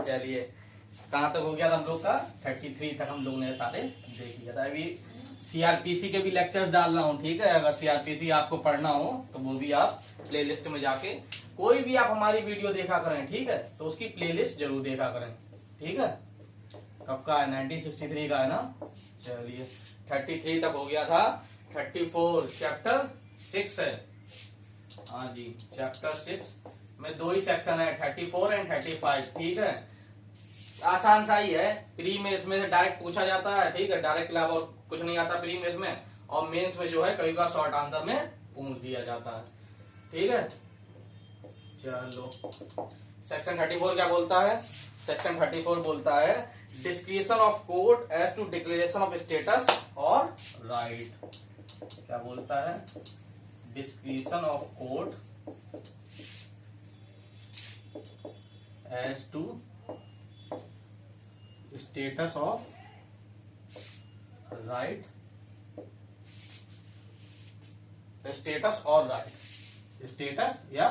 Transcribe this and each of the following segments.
चलिए, कहाँ तक हो गया था हम लोग का? 33 तक हम लोग ने सारे देख लिया था। अभी सीआरपीसी के भी लेक्चर्स डाल रहा हूँ, ठीक है। अगर सीआरपीसी आपको पढ़ना हो तो वो भी आप प्लेलिस्ट में जाके कोई भी आप हमारी वीडियो देखा करें, ठीक है, तो उसकी प्लेलिस्ट जरूर देखा करें, ठीक है। कब का है? 1963 का है ना। चलिए 33 तक हो गया था। 34 चैप्टर 6 है। हाँ जी, चैप्टर 6 में 2 ही सेक्शन है, 34 एंड 35, ठीक है। आसान सा ही है। प्री में इसमें से डायरेक्ट पूछा जाता है, ठीक है। डायरेक्ट क्लास और कुछ नहीं आता प्री में इसमें, और मेंस में जो है कई बार शॉर्ट आंसर में पूछ दिया जाता है, ठीक है। चलो सेक्शन 34 क्या बोलता है? सेक्शन 34 बोलता है description of court as to declaration of status और राइट। क्या बोलता है? Description of court as to status of right, status और राइट, स्टेटस या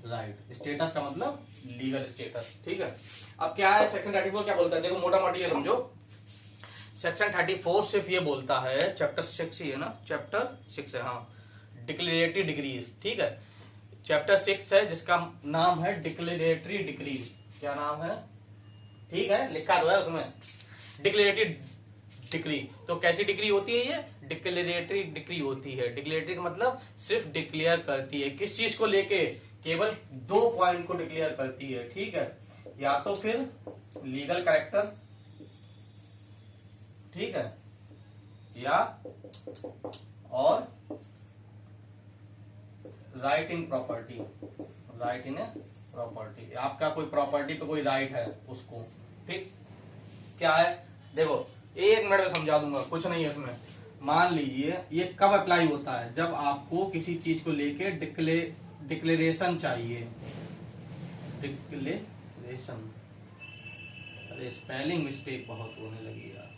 राइट। स्टेटस का मतलब लीगल स्टेटस, ठीक है। अब क्या है सेक्शन 34 क्या बोलता है? देखो मोटा मोटी ये समझो। सेक्शन 34 सिर्फ ये बोलता है, चैप्टर 6 ही है ना, चैप्टर 6 है, हाँ, डिक्लेरेटरी डिग्रीज, ठीक है। चैप्टर 6 है जिसका नाम है डिक्लेरेटरी डिग्रीज। क्या नाम है? ठीक है, लिखा तो है उसमें डिक्लेरेटरी डिग्री। तो कैसी डिग्री होती है ये? डिक्लेरेटरी डिग्री होती है। डिक्लेरेटरी का मतलब सिर्फ डिक्लेयर करती है, किस चीज को लेके? केवल 2 पॉइंट को डिक्लेयर करती है, ठीक है। या तो फिर लीगल कैरेक्टर, ठीक है, या और right in property, right in property. आपका कोई प्रॉपर्टी पे कोई राइट है उसको, ठीक। क्या है? देखो 1 मिनट में समझा दूंगा, कुछ नहीं है इसमें। मान लीजिए ये कब अप्लाई होता है? जब आपको किसी चीज को लेके डिक्लेरेशन चाहिए। डिक्लेरेशन, अरे स्पेलिंग मिस्टेक बहुत होने लगी यार।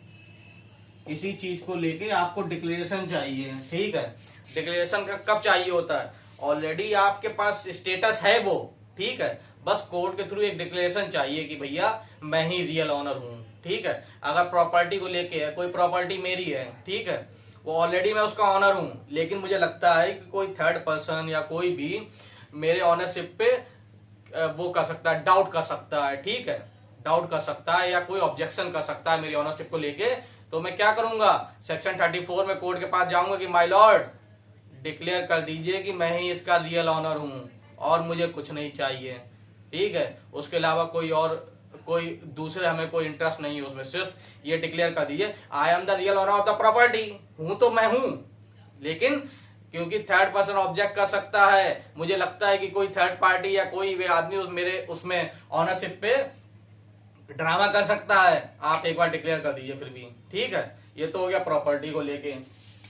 किसी चीज को लेके आपको डिक्लेरेशन चाहिए, ठीक है। डिक्लेरेशन का कब चाहिए होता है? ऑलरेडी आपके पास स्टेटस है वो, ठीक है, बस कोर्ट के थ्रू एक डिक्लेरेशन चाहिए कि भैया मैं ही रियल ऑनर हूं, ठीक है। अगर प्रॉपर्टी को लेके है, कोई प्रॉपर्टी मेरी है, ठीक है, वो ऑलरेडी मैं उसका ऑनर हूं, लेकिन मुझे लगता है कि कोई थर्ड पर्सन या कोई भी मेरे ऑनरशिप पे वो कर सकता है, डाउट कर सकता है, ठीक है, डाउट कर सकता है या कोई ऑब्जेक्शन कर सकता है मेरी ऑनरशिप को लेके। तो मैं क्या करूंगा? सेक्शन 34 में कोर्ट के पास जाऊंगा कि माय लॉर्ड डिक्लेयर कर दीजिए कि मैं ही इसका रियल ऑनर हूं और मुझे कुछ नहीं चाहिए, ठीक है। उसके अलावा कोई दूसरे हमें कोई इंटरेस्ट नहीं है उसमें, सिर्फ ये डिक्लेयर कर दीजिए I am the real owner of the property. हूं तो मैं हूं, लेकिन क्योंकि थर्ड पर्सन ऑब्जेक्ट कर सकता है, मुझे लगता है कि कोई थर्ड पार्टी या कोई भी आदमी मेरे उसमें ऑनरशिप पे ड्रामा कर सकता है, आप एक बार डिक्लेयर कर दीजिए फिर भी, ठीक है। ये तो हो गया प्रॉपर्टी को लेके,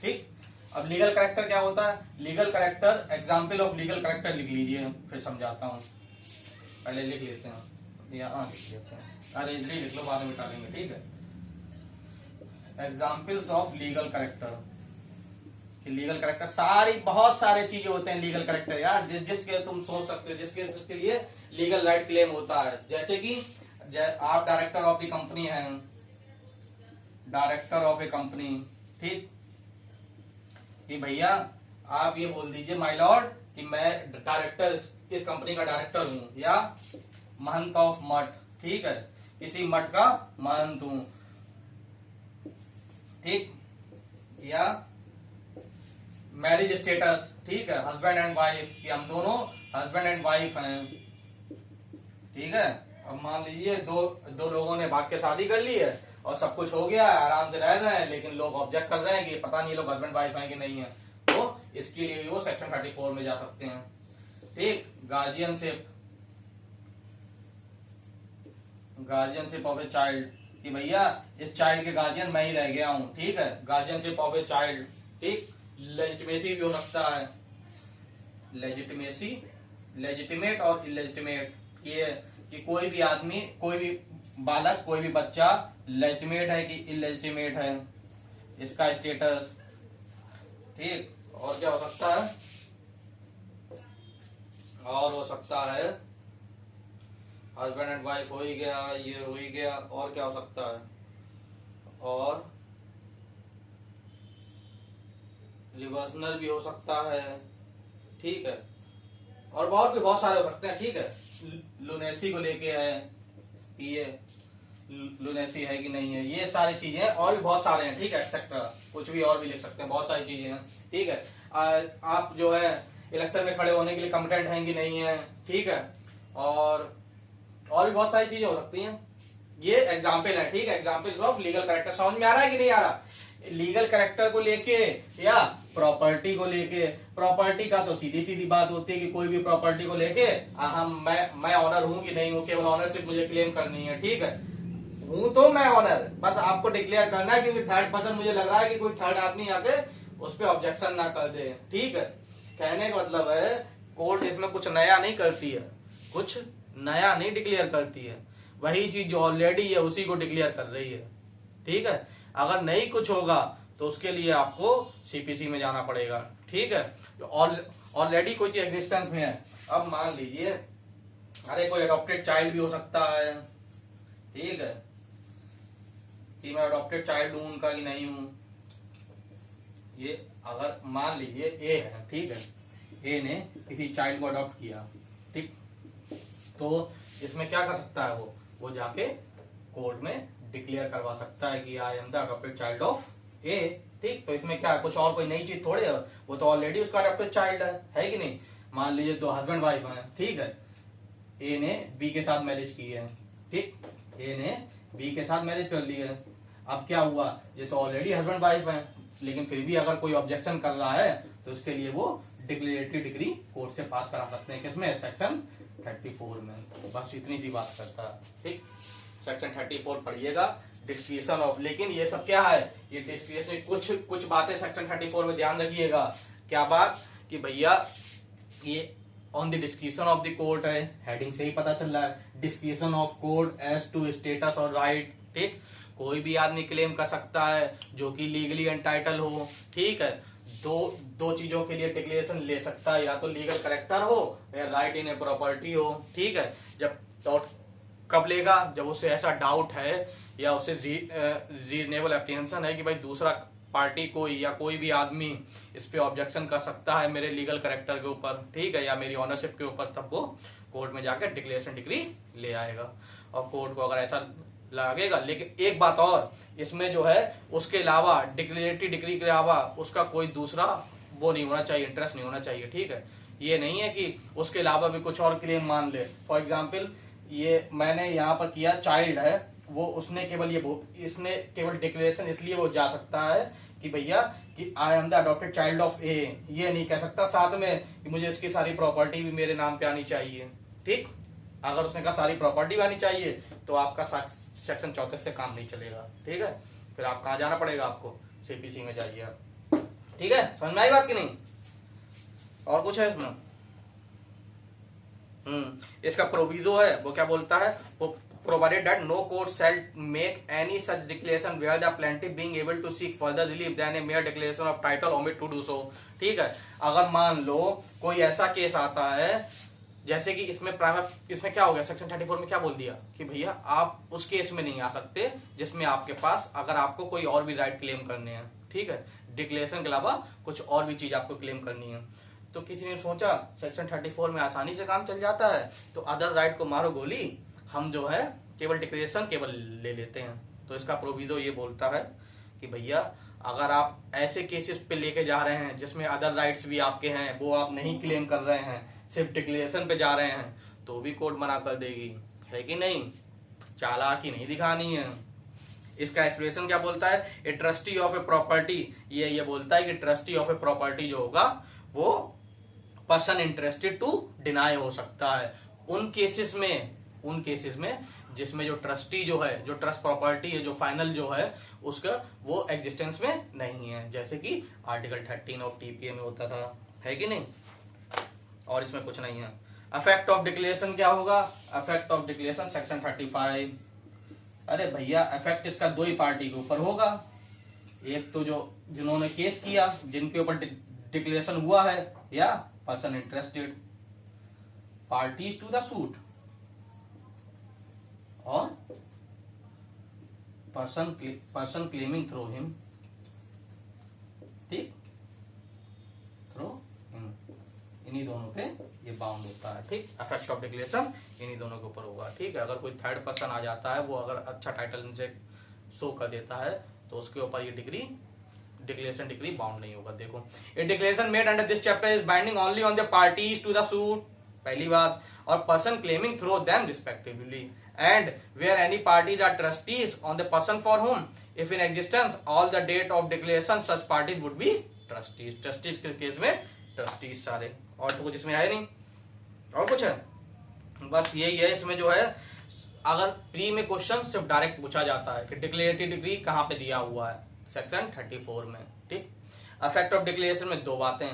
ठीक। अब लीगल कैरेक्टर क्या होता है? Legal character, example of legal character लिख लीजिए, फिर समझाता हूं। पहले लिख लेते हैं, यहाँ लिख लेते हैं, अरे इधर ही लिख लो, बाद में मिटा लेंगे, ठीक है। Examples of legal character. Legal character बहुत सारे चीजें होते हैं लीगल कैरेक्टर यार, जिसके तुम सोच सकते हो, जिसके लिए लीगल राइट क्लेम होता है। जैसे कि आप डायरेक्टर ऑफ द कंपनी हैं, डायरेक्टर ऑफ ए कंपनी, ठीक, कि भैया आप ये बोल दीजिए माय लॉर्ड कि मैं डायरेक्टर, इस कंपनी का डायरेक्टर हूं, या महंत ऑफ मठ, ठीक है, किसी मठ का महंत हूं, ठीक, या मैरिज स्टेटस, ठीक है, हस्बैंड एंड वाइफ, कि हम दोनों हस्बैंड एंड वाइफ हैं, ठीक है। अब मान लीजिए दो लोगों ने भाग के शादी कर ली है और सब कुछ हो गया, आराम से रह रहे हैं, लेकिन लोग ऑब्जेक्ट कर रहे हैं कि पता नहीं लोग हस्बैंड वाइफ हैं कि नहीं है, तो इसके लिए वो सेक्शन 34 में जा सकते हैं, ठीक। गार्जियनशिप ऑफ ए चाइल्ड, कि भैया इस चाइल्ड के गार्जियन मैं ही रह गया हूं, ठीक है, गार्जियनशिप ऑफ ए चाइल्ड, ठीक। लेजिटिमेसी भी हो सकता है, लेजिटिमेसी, लेजिटिमेट और इलेजिटिमेट, कि कोई भी आदमी, कोई भी बालक, कोई भी बच्चा लेजिटिमेट है कि इलेजिटिमेट है, इसका स्टेटस, ठीक। और क्या हो सकता है? और हो सकता है हस्बैंड एंड वाइफ हो ही गया, ये हो ही गया, और क्या हो सकता है, और रिवर्सनल भी हो सकता है, ठीक है, और बहुत सारे हो सकते हैं, ठीक है। लुनेसी को लेके है, ये लुनेसी है कि नहीं है, ये सारी चीजें, और भी बहुत सारे हैं, ठीक है, एक्सेट्रा, कुछ भी और भी लिख सकते हैं, बहुत सारी चीजें हैं, ठीक है। आप जो है इलेक्शन में खड़े होने के लिए कॉम्पिटेंट हैं कि नहीं है, ठीक है, और भी बहुत सारी चीजें हो सकती हैं। ये एग्जाम्पल है, ठीक है, एग्जाम्पल्स ऑफ लीगल कैरेक्टर। समझ में आ रहा है कि नहीं आ रहा? लीगल कैरेक्टर को लेके या प्रॉपर्टी को लेके, प्रॉपर्टी का तो सीधी सीधी बात होती है कि कोई भी प्रॉपर्टी को लेके मैं ऑनर हूं कि नहीं हूं, केवल ऑनरशिप मुझे क्लेम करनी है, ठीक है, हूं तो मैं ऑनर, बस आपको डिक्लेयर करना है, क्योंकि थर्ड पर्सन मुझे लग रहा है कि कोई थर्ड आदमी आके उस पर ऑब्जेक्शन ना कर दे, ठीक है। कहने का मतलब है कोर्ट इसमें कुछ नया नहीं करती है, कुछ नया नहीं डिक्लेयर करती है, वही चीज जो ऑलरेडी है उसी को डिक्लेयर कर रही है, ठीक है। अगर नहीं कुछ होगा तो उसके लिए आपको सीपीसी में जाना पड़ेगा, ठीक है। ऑलरेडी कोई चीज एग्जिस्टेंस में है, अब मान लीजिए अरे कोई अडॉप्टेड चाइल्ड भी हो सकता है, ठीक है, कि मैं अडॉप्टेड चाइल्ड हूं उनका कि नहीं हूं। ये अगर मान लीजिए ए है, ठीक है, ए ने किसी चाइल्ड को अडॉप्ट किया, ठीक, तो इसमें क्या कर सकता है वो जाके कोर्ट में डिक्लेयर करवा सकता है कि I am the adopted child of A, ठीक। तो इसमें क्या है, कुछ और कोई नई चीज थोड़ी है, वो तो ऑलरेडी उसका अडॉप्टेड चाइल्ड है कि नहीं। मान लीजिए दो हस्बैंड वाइफ है, ठीक है, ए ने बी के साथ मैरिज की है, ठीक, ए ने बी के साथ मैरिज कर ली है। अब क्या हुआ, ये तो ऑलरेडी हस्बैंड वाइफ है, लेकिन फिर भी अगर कोई ऑब्जेक्शन कर रहा है तो उसके लिए वो डिक्लेरेटरी डिग्री कोर्ट से पास करा सकते हैं, किसमें, सेक्शन 34 में। बस इतनी सी बात करता है, ठीक। सेक्शन 34 पढ़िएगा, डिस्क्रिप्शन ऑफ, लेकिन ये सब क्या है, ये डिस्क्रिप्शन, कुछ बातें सेक्शन 34 में ध्यान रखिएगा। क्या बात, कि भैया ये on the description of the court है, हेडिंग से ही पता चल रहा है, description of court as to status और राइट, ठीक। कोई भी आदमी क्लेम कर सकता है जो कि लीगली एंटाइटल हो, ठीक है। दो चीजों के लिए डिक्लेरेशन ले सकता है, या तो लीगल कैरेक्टर हो या राइट इन ए प्रॉपर्टी हो, ठीक है। जब डाउट कब लेगा, जब उसे ऐसा डाउट है या उसे रीजनेबल एप्रीहेंशन है कि भाई दूसरा पार्टी कोई या कोई भी आदमी इस पे ऑब्जेक्शन कर सकता है मेरे लीगल कैरेक्टर के ऊपर, ठीक है, या मेरी ऑनरशिप के ऊपर, तब वो कोर्ट में जाकर डिक्लेरेशन डिग्री ले आएगा। और कोर्ट को अगर ऐसा लगेगा, लेकिन एक बात और, इसमें जो है उसके अलावा डिक्लेरेटरी डिग्री के अलावा उसका कोई दूसरा वो नहीं होना चाहिए, इंटरेस्ट नहीं होना चाहिए, ठीक है। ये नहीं है कि उसके अलावा भी कुछ और क्लेम मान ले। फॉर एग्जाम्पल, ये मैंने यहाँ पर किया चाइल्ड है, वो उसने केवल इसने केवल डिक्लेरेशन इसलिए वो जा सकता है कि भैया कि I am the adopted child of A, ये नहीं कह सकता साथ में कि मुझे इसकी सारी प्रॉपर्टी भी मेरे नाम पे आनी चाहिए, ठीक। अगर उसने कहा सारी प्रॉपर्टी भी आनी चाहिए तो आपका सेक्शन 34 से काम नहीं चलेगा, ठीक है। फिर आप कहा जाना पड़ेगा, आपको सीपीसी में जाइए आप, ठीक है। समझ में आई बात की नहीं, और कुछ है इसमें? इसका प्रोविजो है, वो क्या बोलता है, वो provided that no court shall make any such declaration where the plaintiff being able to seek further relief than a mere declaration of title omit to do so, ठीक है। अगर मान लो कोई ऐसा केस आता है, जैसे कि इसमें क्या हो गया, सेक्शन 34 में क्या बोल दिया कि भैया आप उस केस में नहीं आ सकते जिसमें आपके पास, अगर आपको कोई और भी राइट क्लेम करने हैं, ठीक है, डिक्लेरेशन के अलावा कुछ और भी चीज आपको क्लेम करनी है। तो किसी ने सोचा सेक्शन 34 में आसानी से काम चल जाता है, तो अदर राइट को मारो गोली, हम जो है केवल डिक्लेरेशन केवल ले लेते हैं। तो इसका प्रोविजो ये बोलता है कि भैया अगर आप ऐसे केसेस पे लेके जा रहे हैं जिसमें अदर राइट्स भी आपके हैं, वो आप नहीं क्लेम कर रहे हैं, सिर्फ डिक्लेरेशन पे जा रहे हैं, तो भी कोर्ट मना कर देगी, है कि नहीं। चालाकी नहीं दिखानी है। इसका एक्सप्रेशन क्या बोलता है, a trustee of a property, ये बोलता है कि ट्रस्टी ऑफ ए प्रॉपर्टी जो होगा वो पर्सन इंटरेस्टेड टू डिनाई हो सकता है उन केसेस में जिसमें जो ट्रस्टी जो है, जो ट्रस्ट प्रॉपर्टी है, जो फाइनल जो है उसका वो एग्जिस्टेंस में नहीं है, जैसे कि आर्टिकल 13 ऑफ टीपीए में होता था, है कि नहीं। और इसमें कुछ नहीं है। अफेक्ट ऑफ डिक्लेरेशन क्या होगा, अफेक्ट ऑफ डिक्लेरेशन सेक्शन 35। अरे भैया अफेक्ट इसका दो ही पार्टी के ऊपर होगा, एक तो जो जिन्होंने केस किया, जिनके ऊपर डिक्लेरेशन हुआ है, या person interested, parties to the suit, और पर्सन क्लेमिंग थ्रू हिम, ठीक, थ्रू हिम, इन्हीं दोनों पे ये बाउंड होता है, ठीक। इफेक्ट ऑफ डिक्लेरेशन इन्हीं दोनों के ऊपर होगा, ठीक है। अगर कोई थर्ड पर्सन आ जाता है, वो अगर अच्छा टाइटल इनसे शो कर देता है, तो उसके ऊपर ये डिक्लेरेशन डिग्री बाउंड नहीं होगा। देखो, a declaration made under this chapter is binding only on the parties to the suit, पहली बात, और person claiming through them respectively, and where any parties are trustees on the person for whom if in existence all the date of declaration such parties would be trustees. Trustees के case में trustees सारे, और तो कुछ इसमें है नहीं, और कुछ है, बस यही है। इसमें जो है, अगर प्री में क्वेश्चन सिर्फ डायरेक्ट पूछा जाता है कि डिक्लेरेटिव डिग्री कहाँ पे दिया हुआ है, सेक्शन 34 में, ठीक। इफेक्ट ऑफ डिक्लेरेशन में दो बातें,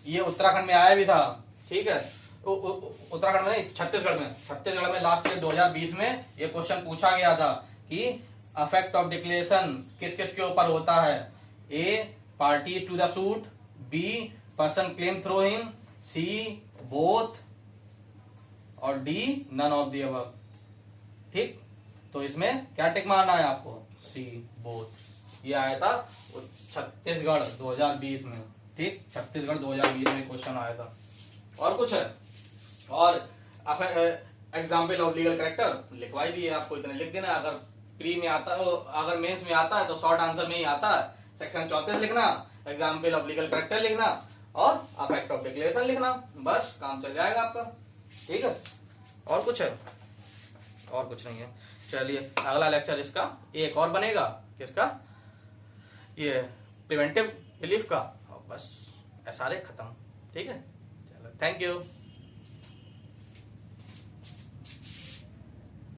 ये उत्तराखंड में आया भी था, ठीक है, उत्तराखंड में, छत्तीसगढ़ में लास्ट ईयर 2020 में ये क्वेश्चन पूछा गया था कि इफेक्ट ऑफ डिक्लेरेशन किस किस के ऊपर होता है। A, parties to the suit, B, person claim through him, C, both, और D, none of the above, ठीक। तो इसमें क्या टिक मारना है आपको, सी, बोथ। ये आया था छत्तीसगढ़ 2020 में, ठीक, छत्तीसगढ़ 2020 में क्वेश्चन आया था। और कुछ है, और एग्जाम्पल ऑफ लीगल कैरेक्टर लिखवा ही दिए आपको, इतने लिख देना। अगर प्री में आता है, अगर मेंस में आता है तो शॉर्ट आंसर में ही आता है, सेक्शन 34 लिखना, एग्जाम्पल ऑफ लीगल कैरेक्टर लिखना, और इफेक्ट ऑफ डिक्लेरेशन लिखना, बस काम चल जाएगा आपका, ठीक है। और कुछ है, और कुछ नहीं है। चलिए, अगला लेक्चर इसका एक और बनेगा, किसका, ये प्रिवेंटिव रिलीफ का, बस सारे खत्म, ठीक है। चलो, थैंक यू।